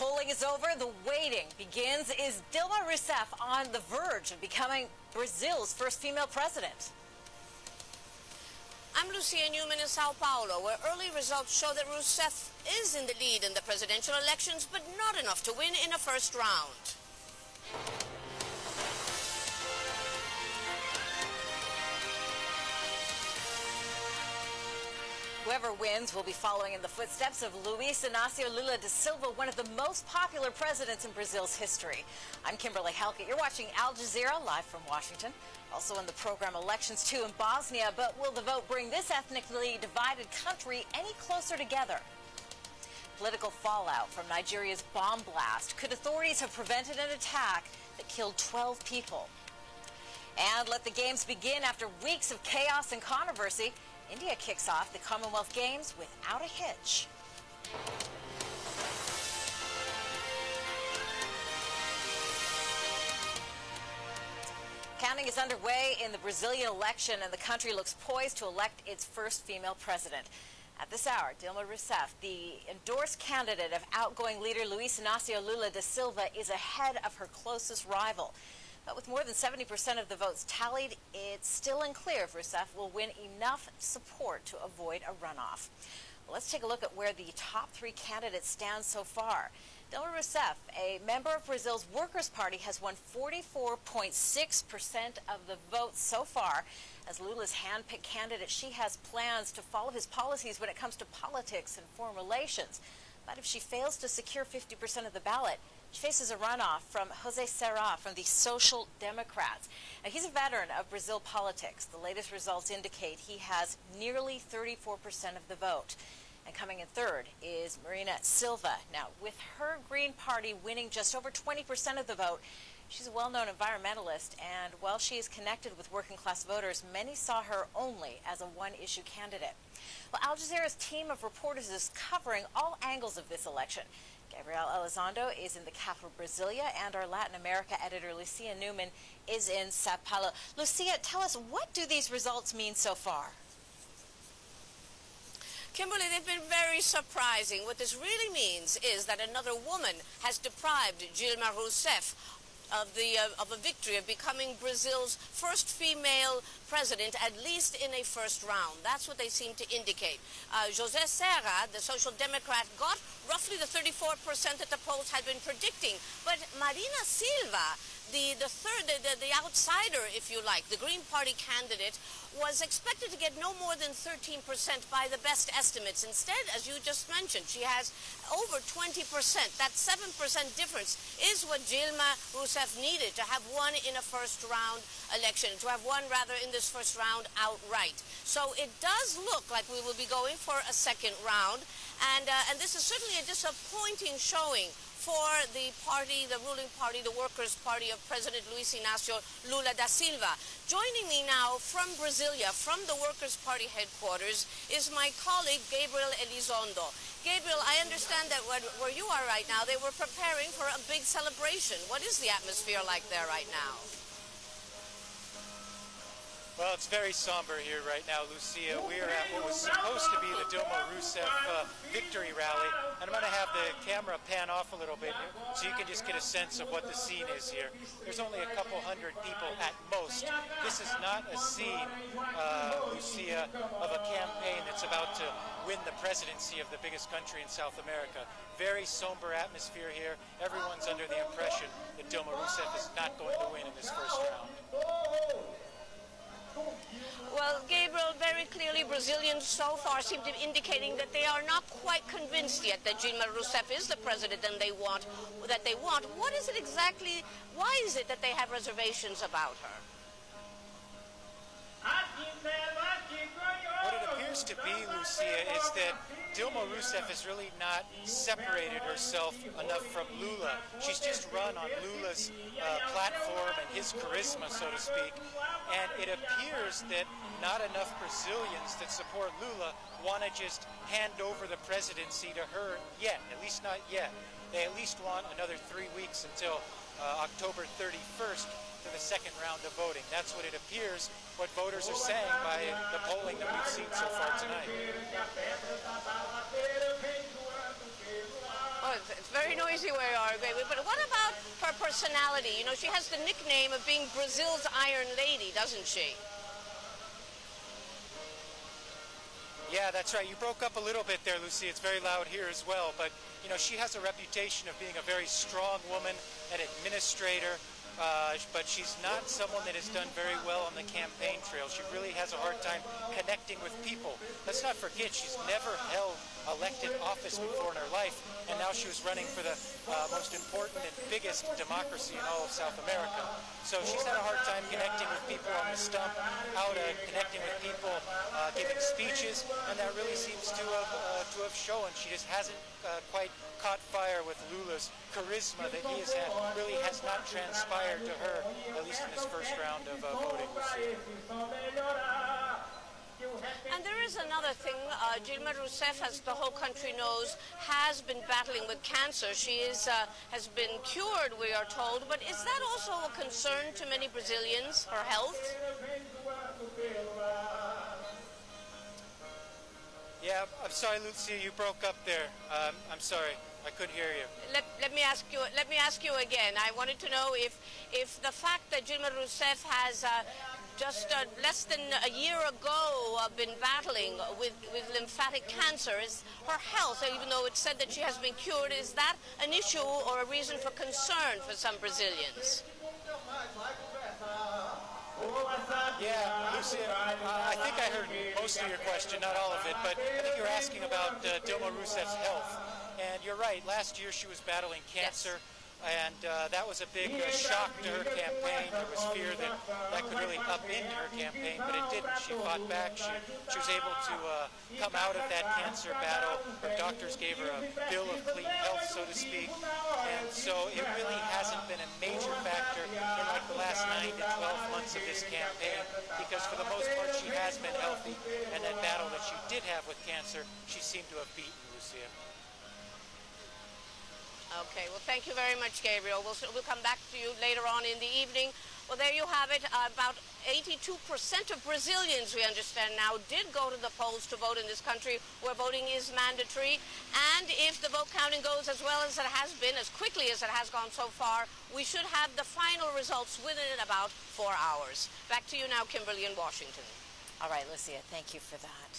Polling is over, the waiting begins. Is Dilma Rousseff on the verge of becoming Brazil's first female president? I'm Lucia Newman in Sao Paulo, where early results show that Rousseff is in the lead in the presidential elections, but not enough to win in a first round. Whoever wins will be following in the footsteps of Luiz Inácio Lula da Silva, one of the most popular presidents in Brazil's history. I'm Kimberly Halkett. You're watching Al Jazeera live from Washington. Also in the program, elections too in Bosnia, but will the vote bring this ethnically divided country any closer together? Political fallout from Nigeria's bomb blast. Could authorities have prevented an attack that killed 12 people? And let the games begin. After weeks of chaos and controversy, India kicks off the Commonwealth Games without a hitch. Counting is underway in the Brazilian election, and the country looks poised to elect its first female president. At this hour, Dilma Rousseff, the endorsed candidate of outgoing leader Luiz Inácio Lula da Silva, is ahead of her closest rival. But with more than 70% of the votes tallied, it's still unclear if Rousseff will win enough support to avoid a runoff. Well, let's take a look at where the top three candidates stand so far. Dilma Rousseff, a member of Brazil's Workers' Party, has won 44.6% of the votes so far. As Lula's hand-picked candidate, she has plans to follow his policies when it comes to politics and foreign relations. But if she fails to secure 50% of the ballot, she faces a runoff from José Serra from the Social Democrats. Now, he's a veteran of Brazil politics. The latest results indicate he has nearly 34% of the vote. And coming in third is Marina Silva. Now, with her Green Party winning just over 20% of the vote, she's a well-known environmentalist, and while she is connected with working-class voters, many saw her only as a one-issue candidate. Well, Al Jazeera's team of reporters is covering all angles of this election. Gabriel Elizondo is in the capital, Brasilia, and our Latin America editor, Lucia Newman, is in Sao Paulo. Lucia, tell us, what do these results mean so far? Kimberly, they've been very surprising. What this really means is that another woman has deprived Dilma Rousseff of a victory, of becoming Brazil's first female president, at least in a first round. That's what they seem to indicate. José Serra, the Social Democrat, got roughly the 34% that the polls had been predicting. But Marina Silva, the outsider, if you like, the Green Party candidate, was expected to get no more than 13% by the best estimates. Instead, as you just mentioned, she has over 20%. That 7% difference is what Dilma Rousseff needed to have won in a first round election, to have won rather in this first round outright. So it does look like we will be going for a second round, and this is certainly a disappointing showing for the party, the ruling party, the Workers' Party of President Luiz Inácio Lula da Silva. Joining me now from Brasilia, from the Workers' Party headquarters, is my colleague Gabriel Elizondo. Gabriel, I understand that where you are right now, they were preparing for a big celebration. What is the atmosphere like there right now? Well, it's very somber here right now, Lucia. We are at what was supposed to be the Dilma Rousseff victory rally. And I'm going to have the camera pan off a little bit so you can just get a sense of what the scene is here. There's only a couple hundred people at most. This is not a scene, Lucia, of a campaign that's about to win the presidency of the biggest country in South America. Very somber atmosphere here. Everyone's under the impression that Dilma Rousseff is not going to win in this first round. Well, Gabriel, very clearly Brazilians so far seem to be indicating that they are not quite convinced yet that Dilma Rousseff is the president and they want. What is it exactly, why is it that they have reservations about her? What it appears to be, Lucia, is that Dilma Rousseff has really not separated herself enough from Lula. She's just run on Lula's platform and his charisma, so to speak. And it appears that not enough Brazilians that support Lula want to just hand over the presidency to her yet, at least not yet. They at least want another 3 weeks until October 31st for the second round of voting. That's what it appears, what voters are saying by the polling that we've seen so far tonight. Oh, it's very noisy where you are, baby. But what about her personality? You know, she has the nickname of being Brazil's Iron Lady, doesn't she? Yeah, that's right. You broke up a little bit there, Lucy. It's very loud here as well. But, you know, she has a reputation of being a very strong woman, an administrator. But she's not someone that has done very well on the campaign trail. She really has a hard time connecting with people. Let's not forget, she's never held elected office before in her life, and now she was running for the most important and biggest democracy in all of South America. So she's had a hard time connecting with people on the stump, connecting with people, giving speeches, and that really seems to have shown. She just hasn't quite caught fire with Lula's charisma that he has had. Really has not transpired to her, at least in this first round of voting. And there is another thing. Dilma Rousseff, as the whole country knows, has been battling with cancer. She has been cured, we are told. But is that also a concern to many Brazilians, her health? Yeah, I'm sorry, Lucia, you broke up there. I'm sorry, I couldn't hear you. Let me ask you again. I wanted to know if the fact that Dilma Rousseff has just less than a year ago been battling with lymphatic cancer, is her health, even though it's said that she has been cured, is that an issue or a reason for concern for some Brazilians? Yeah, Lucia, I think I heard most of your question, not all of it, but I think you're asking about Dilma Rousseff's health. And you're right, last year she was battling cancer, and that was a big shock to her campaign. There was fear that that could really upend her campaign, but it didn't. She fought back. She was able to come out of that cancer battle. Her doctors gave her a bill of clean health, so to speak. And so it really hasn't been a major factor in like the last 9 to 12 months of this campaign, because for the most part she has been healthy, and that battle that she did have with cancer, she seemed to have beaten, Lucia. Okay, well, thank you very much, Gabriel. We'll come back to you later on in the evening. Well, there you have it. About 82% of Brazilians, we understand now, did go to the polls to vote in this country where voting is mandatory. And if the vote counting goes as well as it has been, as quickly as it has gone so far, we should have the final results within about 4 hours. Back to you now, Kimberly in Washington. All right, Lucia, thank you for that.